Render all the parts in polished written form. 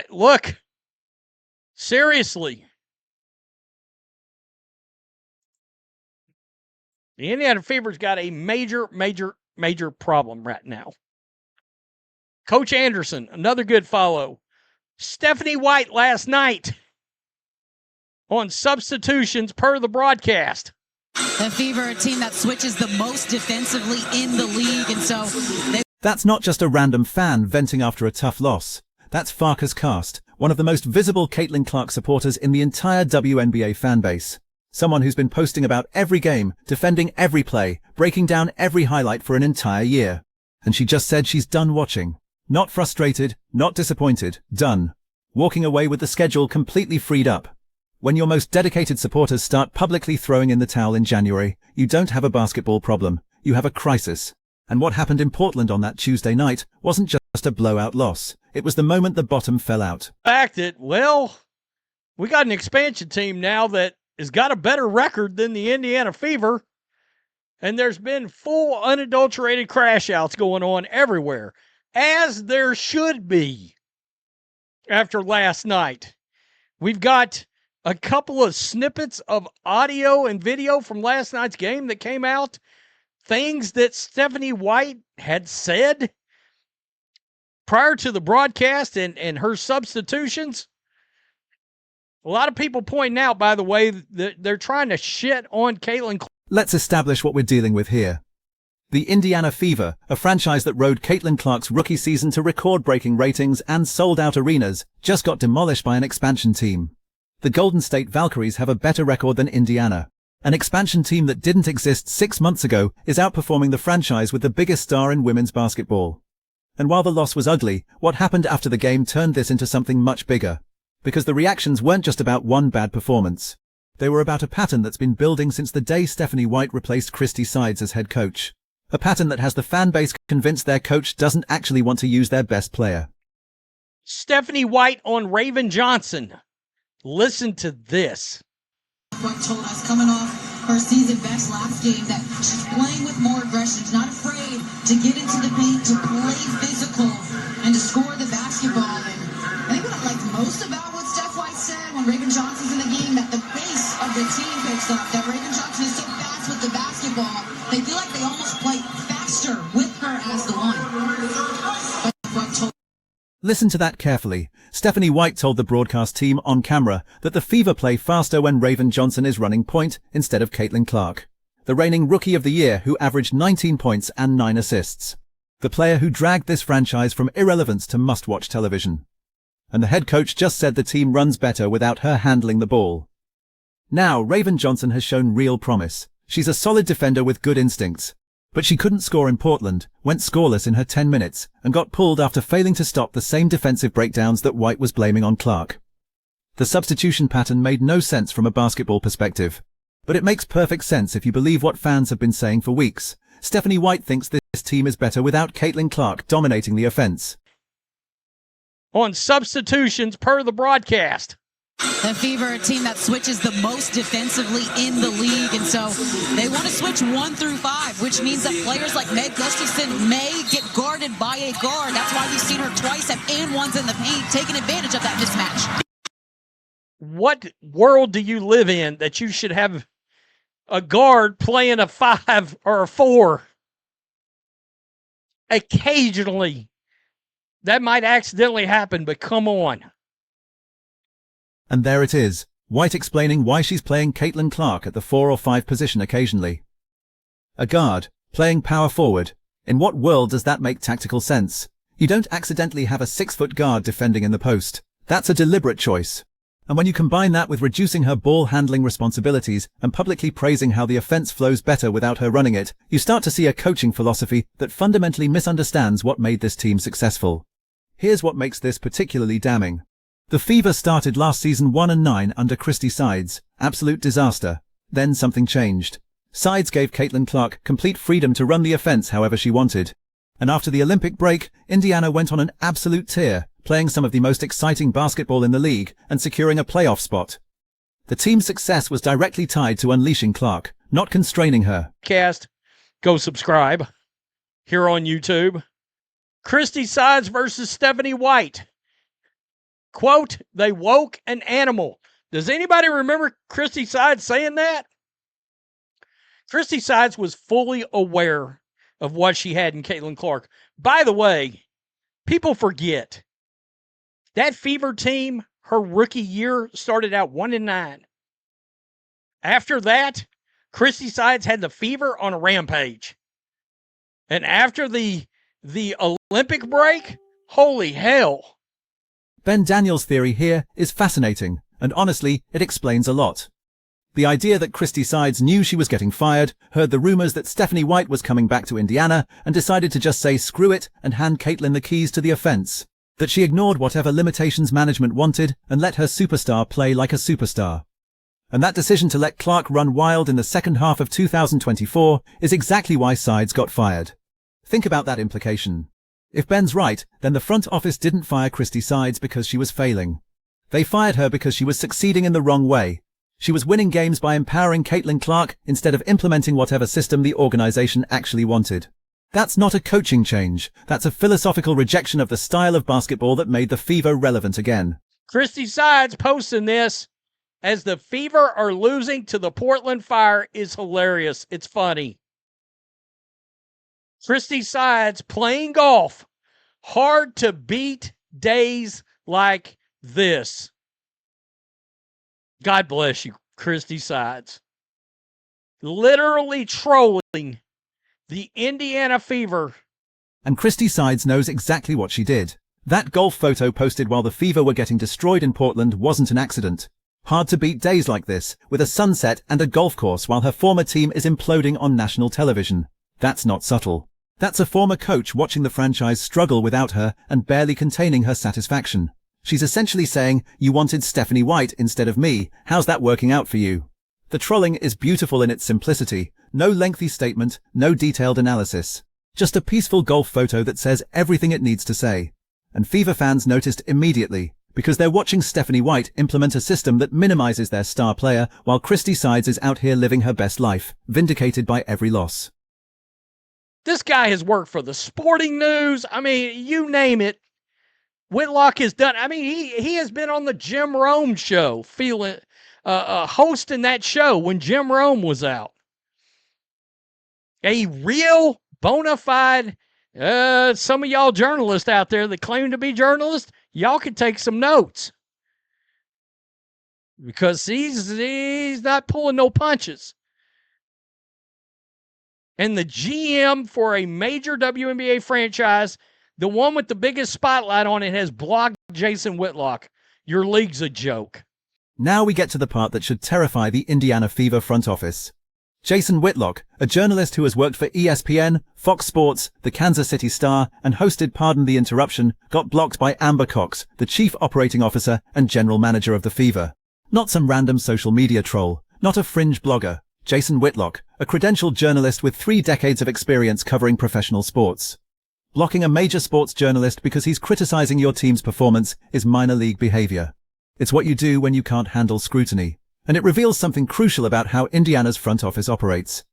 Look, seriously, the Indiana Fever's got a major problem right now. Coach Anderson, another good follow. Stephanie White last night on substitutions per the broadcast. The Fever, a team that switches the most defensively in the league, and so That's not just a random fan venting after a tough loss. That's Farkas Cast, one of the most visible Caitlin Clark supporters in the entire WNBA fanbase. Someone who's been posting about every game, defending every play, breaking down every highlight for an entire year. And she just said she's done watching. Not frustrated, not disappointed, done. Walking away with the schedule completely freed up. When your most dedicated supporters start publicly throwing in the towel in January, you don't have a basketball problem, you have a crisis. And what happened in Portland on that Tuesday night wasn't just a blowout loss. It was the moment the bottom fell out. Fact that, well, we got an expansion team now that has got a better record than the Indiana Fever, and there's been full unadulterated crash outs going on everywhere, as there should be after last night. We've got a couple of snippets of audio and video from last night's game that came out, things that Stephanie White had said prior to the broadcast and her substitutions. A lot of people pointing out, by the way, that they're trying to shit on Caitlin. Let's establish what we're dealing with here. The Indiana Fever, a franchise that rode Caitlin Clark's rookie season to record-breaking ratings and sold-out arenas, just got demolished by an expansion team. The Golden State Valkyries have a better record than Indiana. An expansion team that didn't exist 6 months ago is outperforming the franchise with the biggest star in women's basketball. And while the loss was ugly, what happened after the game turned this into something much bigger. Because the reactions weren't just about one bad performance. They were about a pattern that's been building since the day Stephanie White replaced Christie Sides as head coach. A pattern that has the fan base convinced their coach doesn't actually want to use their best player. Stephanie White on Raven Johnson. Listen to this. White told us coming off her season best last game that she's playing with more aggression. She's not afraid to get into the paint, to play physical, and to score the basketball. And I think what I liked most about what Steph White said when Raven Johnson's in the game, that the pace of the team picks up, that Raven Johnson is so fast with the basketball, they feel like they almost play faster with her as the one. Listen to that carefully. Stephanie White told the broadcast team on camera that the Fever play faster when Raven Johnson is running point instead of Caitlin Clark, the reigning Rookie of the Year who averaged 19 points and 9 assists. The player who dragged this franchise from irrelevance to must-watch television. And the head coach just said the team runs better without her handling the ball. Now, Raven Johnson has shown real promise. She's a solid defender with good instincts. But she couldn't score in Portland, went scoreless in her 10 minutes, and got pulled after failing to stop the same defensive breakdowns that White was blaming on Clark. The substitution pattern made no sense from a basketball perspective. But it makes perfect sense if you believe what fans have been saying for weeks. Stephanie White thinks this team is better without Caitlin Clark dominating the offense. On substitutions per the broadcast. The Fever, a team that switches the most defensively in the league, and so they want to switch 1 through 5, which means that players like Meg Gustafson may get guarded by a guard. That's why we've seen her twice at and ones in the paint, taking advantage of that mismatch. What world do you live in that you should have a guard playing a 5 or a 4? Occasionally, that might accidentally happen, but come on. And there it is, White explaining why she's playing Caitlin Clark at the 4 or 5 position occasionally. A guard, playing power forward. In what world does that make tactical sense? You don't accidentally have a 6-foot guard defending in the post. That's a deliberate choice. And when you combine that with reducing her ball handling responsibilities and publicly praising how the offense flows better without her running it, you start to see a coaching philosophy that fundamentally misunderstands what made this team successful. Here's what makes this particularly damning. The Fever started last season 1-9 under Christie Sides, absolute disaster. Then something changed. Sides gave Caitlin Clark complete freedom to run the offense however she wanted. And after the Olympic break, Indiana went on an absolute tear, playing some of the most exciting basketball in the league and securing a playoff spot. The team's success was directly tied to unleashing Clark, not constraining her. Go subscribe here on YouTube. Christie Sides versus Stephanie White. Quote, they woke an animal. Does anybody remember Christie Sides saying that? Christie Sides was fully aware of what she had in Caitlin Clark. By the way, people forget that Fever team, her rookie year, started out 1-9. After that, Christie Sides had the Fever on a rampage. And after the Olympic break, holy hell. Ben Daniels' theory here is fascinating, and honestly, it explains a lot. The idea that Christie Sides knew she was getting fired, heard the rumors that Stephanie White was coming back to Indiana, and decided to just say screw it and hand Caitlin the keys to the offense. That she ignored whatever limitations management wanted and let her superstar play like a superstar. And that decision to let Clark run wild in the second half of 2024 is exactly why Sides got fired. Think about that implication. If Ben's right, then the front office didn't fire Christie Sides because she was failing. They fired her because she was succeeding in the wrong way. She was winning games by empowering Caitlin Clark instead of implementing whatever system the organization actually wanted. That's not a coaching change. That's a philosophical rejection of the style of basketball that made the Fever relevant again. Christie Sides posting this as the Fever are losing to the Portland Fire is hilarious. It's funny. Christie Sides playing golf. Hard to beat days like this. God bless you, Christie Sides. Literally trolling the Indiana Fever. And Christie Sides knows exactly what she did. That golf photo posted while the Fever were getting destroyed in Portland wasn't an accident. Hard to beat days like this, with a sunset and a golf course while her former team is imploding on national television. That's not subtle. That's a former coach watching the franchise struggle without her and barely containing her satisfaction. She's essentially saying, you wanted Stephanie White instead of me, how's that working out for you? The trolling is beautiful in its simplicity. No lengthy statement, no detailed analysis. Just a peaceful golf photo that says everything it needs to say. And Fever fans noticed immediately, because they're watching Stephanie White implement a system that minimizes their star player while Christie Sides is out here living her best life, vindicated by every loss. This guy has worked for the Sporting News. I mean, you name it. Whitlock has done. I mean, he has been on the Jim Rome show, hosting that show when Jim Rome was out. A real bona fide, some of y'all journalists out there that claim to be journalists, y'all can take some notes. Because he's not pulling no punches. And the GM for a major WNBA franchise, the one with the biggest spotlight on it, has blocked Jason Whitlock. Your league's a joke. Now we get to the part that should terrify the Indiana Fever front office. Jason Whitlock, a journalist who has worked for ESPN, Fox Sports, the Kansas City Star, and hosted Pardon the Interruption, got blocked by Amber Cox, the chief operating officer and general manager of the Fever. Not some random social media troll, not a fringe blogger. Jason Whitlock, a credentialed journalist with 3 decades of experience covering professional sports. Blocking a major sports journalist because he's criticizing your team's performance is minor league behavior. It's what you do when you can't handle scrutiny. And it reveals something crucial about how Indiana's front office operates.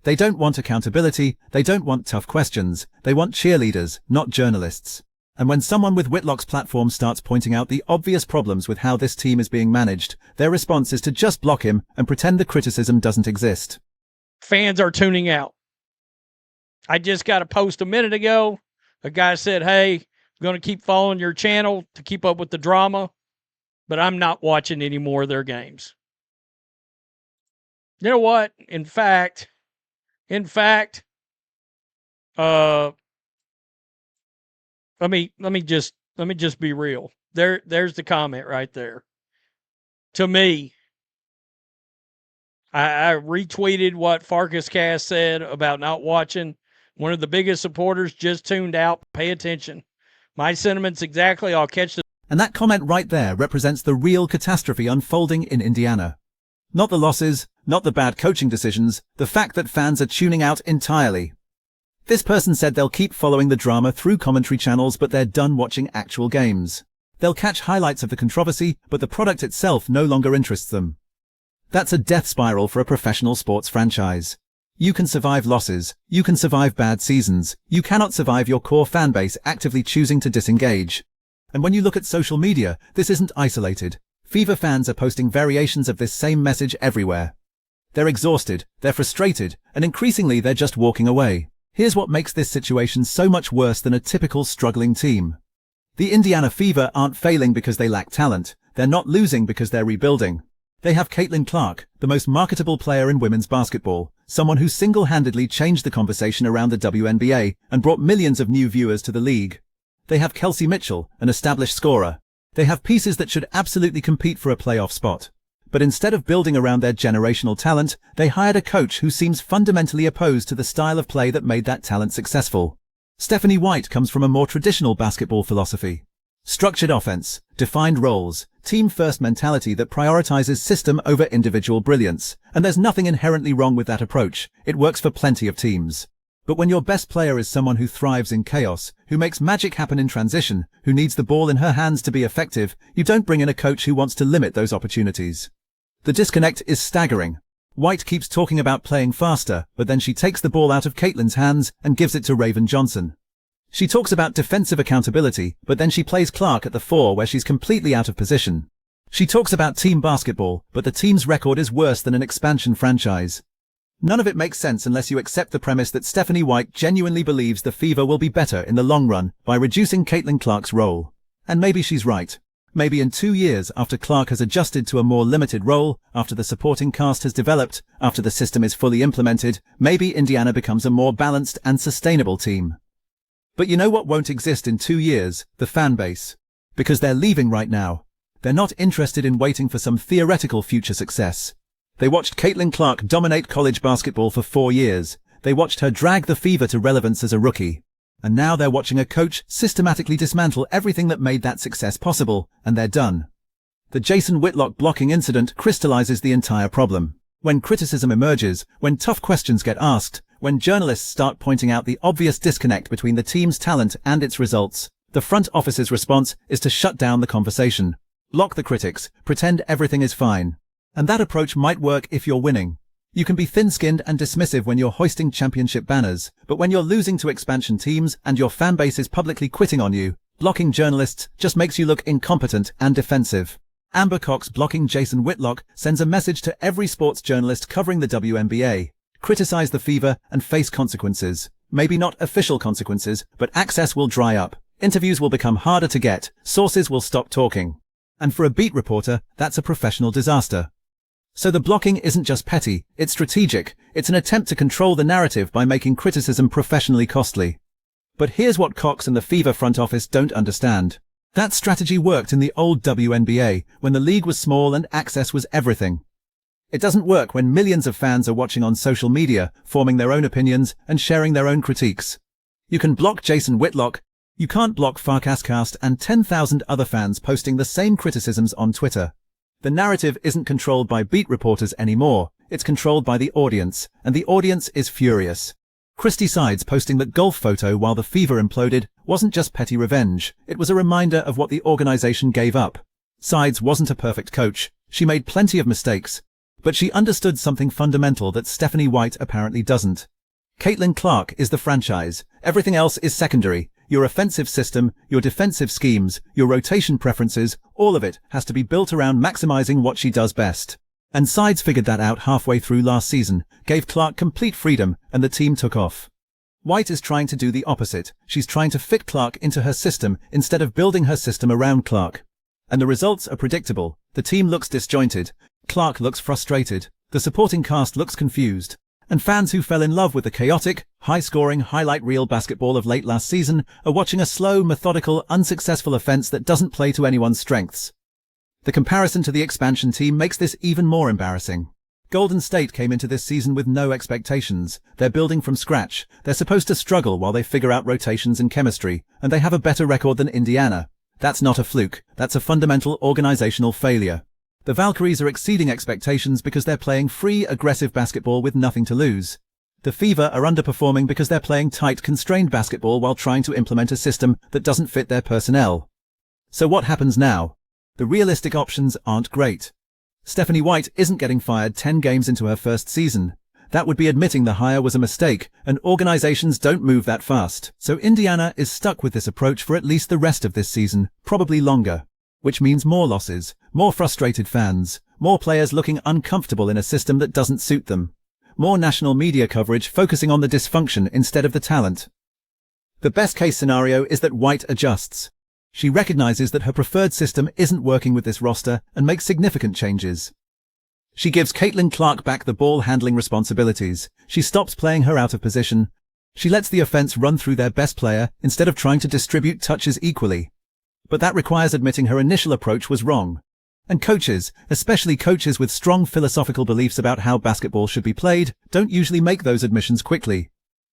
They don't want accountability, they don't want tough questions, they want cheerleaders, not journalists. And when someone with Whitlock's platform starts pointing out the obvious problems with how this team is being managed, their response is to just block him and pretend the criticism doesn't exist. Fans are tuning out. I just got a post a minute ago. A guy said, hey, I'm going to keep following your channel to keep up with the drama, but I'm not watching any more of their games. You know what? In fact, let me just be real. There's the comment right there. To me, I retweeted what Farkas Cast said about not watching. One of the biggest supporters just tuned out. Pay attention. My sentiments exactly. I'll catch the... And that comment right there represents the real catastrophe unfolding in Indiana. Not the losses, not the bad coaching decisions, the fact that fans are tuning out entirely. This person said they'll keep following the drama through commentary channels, but they're done watching actual games. They'll catch highlights of the controversy, but the product itself no longer interests them. That's a death spiral for a professional sports franchise. You can survive losses, you can survive bad seasons, you cannot survive your core fanbase actively choosing to disengage. And when you look at social media, this isn't isolated. Fever fans are posting variations of this same message everywhere. They're exhausted, they're frustrated, and increasingly they're just walking away. Here's what makes this situation so much worse than a typical struggling team. The Indiana Fever aren't failing because they lack talent. They're not losing because they're rebuilding. They have Caitlin Clark, the most marketable player in women's basketball, someone who single-handedly changed the conversation around the WNBA and brought millions of new viewers to the league. They have Kelsey Mitchell, an established scorer. They have pieces that should absolutely compete for a playoff spot. But instead of building around their generational talent, they hired a coach who seems fundamentally opposed to the style of play that made that talent successful. Stephanie White comes from a more traditional basketball philosophy. Structured offense, defined roles, team-first mentality that prioritizes system over individual brilliance. And there's nothing inherently wrong with that approach. It works for plenty of teams. But when your best player is someone who thrives in chaos, who makes magic happen in transition, who needs the ball in her hands to be effective, you don't bring in a coach who wants to limit those opportunities. The disconnect is staggering. White keeps talking about playing faster, but then she takes the ball out of Caitlin's hands and gives it to Raven Johnson. She talks about defensive accountability, but then she plays Clark at the 4 where she's completely out of position. She talks about team basketball, but the team's record is worse than an expansion franchise. None of it makes sense unless you accept the premise that Stephanie White genuinely believes the Fever will be better in the long run by reducing Caitlin Clark's role. And maybe she's right. Maybe in 2 years, after Clark has adjusted to a more limited role, after the supporting cast has developed, after the system is fully implemented, maybe Indiana becomes a more balanced and sustainable team. But you know what won't exist in 2 years? The fan base. Because they're leaving right now. They're not interested in waiting for some theoretical future success. They watched Caitlin Clark dominate college basketball for 4 years. They watched her drag the Fever to relevance as a rookie. And now they're watching a coach systematically dismantle everything that made that success possible, and they're done. The Jason Whitlock blocking incident crystallizes the entire problem. When criticism emerges, when tough questions get asked, when journalists start pointing out the obvious disconnect between the team's talent and its results, the front office's response is to shut down the conversation. Block the critics, pretend everything is fine. And that approach might work if you're winning. You can be thin-skinned and dismissive when you're hoisting championship banners, but when you're losing to expansion teams and your fan base is publicly quitting on you, blocking journalists just makes you look incompetent and defensive. Amber Cox blocking Jason Whitlock sends a message to every sports journalist covering the WNBA. Criticize the Fever and face consequences. Maybe not official consequences, but access will dry up. Interviews will become harder to get. Sources will stop talking. And for a beat reporter, that's a professional disaster. So the blocking isn't just petty, it's strategic. It's an attempt to control the narrative by making criticism professionally costly. But here's what Cox and the Fever front office don't understand. That strategy worked in the old WNBA, when the league was small and access was everything. It doesn't work when millions of fans are watching on social media, forming their own opinions and sharing their own critiques. You can block Jason Whitlock. You can't block Farkascast and 10,000 other fans posting the same criticisms on Twitter. The narrative isn't controlled by beat reporters anymore. It's controlled by the audience, and the audience is furious. Christie Sides posting that golf photo while the Fever imploded wasn't just petty revenge. It was a reminder of what the organization gave up. Sides wasn't a perfect coach. She made plenty of mistakes. But she understood something fundamental that Stephanie White apparently doesn't. Caitlin Clark is the franchise. Everything else is secondary. Your offensive system, your defensive schemes, your rotation preferences, all of it has to be built around maximizing what she does best. And Sides figured that out halfway through last season, gave Clark complete freedom, and the team took off. White is trying to do the opposite. She's trying to fit Clark into her system instead of building her system around Clark. And the results are predictable. The team looks disjointed. Clark looks frustrated. The supporting cast looks confused. And fans who fell in love with the chaotic, high-scoring highlight reel basketball of late last season are watching a slow, methodical, unsuccessful offense that doesn't play to anyone's strengths. The comparison to the expansion team makes this even more embarrassing. Golden State came into this season with no expectations. They're building from scratch. They're supposed to struggle while they figure out rotations and chemistry, and they have a better record than Indiana. That's not a fluke. That's a fundamental organizational failure. The Valkyries are exceeding expectations because they're playing free, aggressive basketball with nothing to lose. The Fever are underperforming because they're playing tight, constrained basketball while trying to implement a system that doesn't fit their personnel. So what happens now? The realistic options aren't great. Stephanie White isn't getting fired 10 games into her first season. that would be admitting the hire was a mistake, and organizations don't move that fast. So Indiana is stuck with this approach for at least the rest of this season, probably longer. Which means more losses, more frustrated fans, more players looking uncomfortable in a system that doesn't suit them, more national media coverage focusing on the dysfunction instead of the talent. The best-case scenario is that White adjusts. She recognizes that her preferred system isn't working with this roster and makes significant changes. She gives Caitlin Clark back the ball-handling responsibilities. She stops playing her out of position. She lets the offense run through their best player instead of trying to distribute touches equally. But that requires admitting her initial approach was wrong. And coaches, especially coaches with strong philosophical beliefs about how basketball should be played, don't usually make those admissions quickly.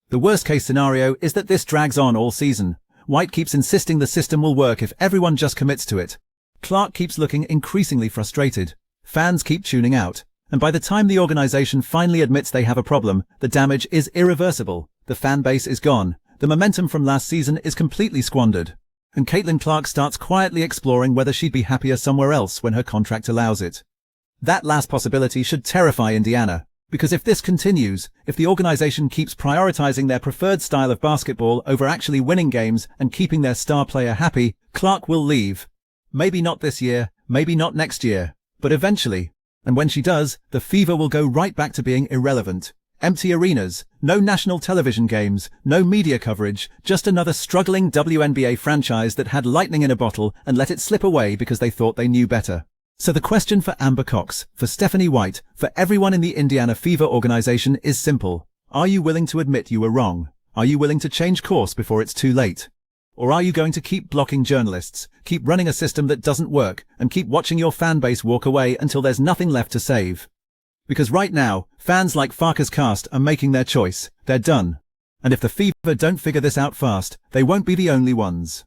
The worst-case scenario is that this drags on all season. White keeps insisting the system will work if everyone just commits to it. Clark keeps looking increasingly frustrated. Fans keep tuning out. And by the time the organization finally admits they have a problem, the damage is irreversible. The fan base is gone. The momentum from last season is completely squandered. And Caitlin Clark starts quietly exploring whether she'd be happier somewhere else when her contract allows it. That last possibility should terrify Indiana. Because if this continues, if the organization keeps prioritizing their preferred style of basketball over actually winning games and keeping their star player happy, Clark will leave. Maybe not this year, maybe not next year, but eventually. And when she does, the Fever will go right back to being irrelevant. Empty arenas, no national television games, no media coverage, just another struggling WNBA franchise that had lightning in a bottle and let it slip away because they thought they knew better. So the question for Amber Cox, for Stephanie White, for everyone in the Indiana Fever organization is simple. Are you willing to admit you were wrong? Are you willing to change course before it's too late? Or are you going to keep blocking journalists, keep running a system that doesn't work, and keep watching your fan base walk away until there's nothing left to save? Because right now, fans like Farkas Cast are making their choice. They're done. And if the Fever don't figure this out fast, they won't be the only ones.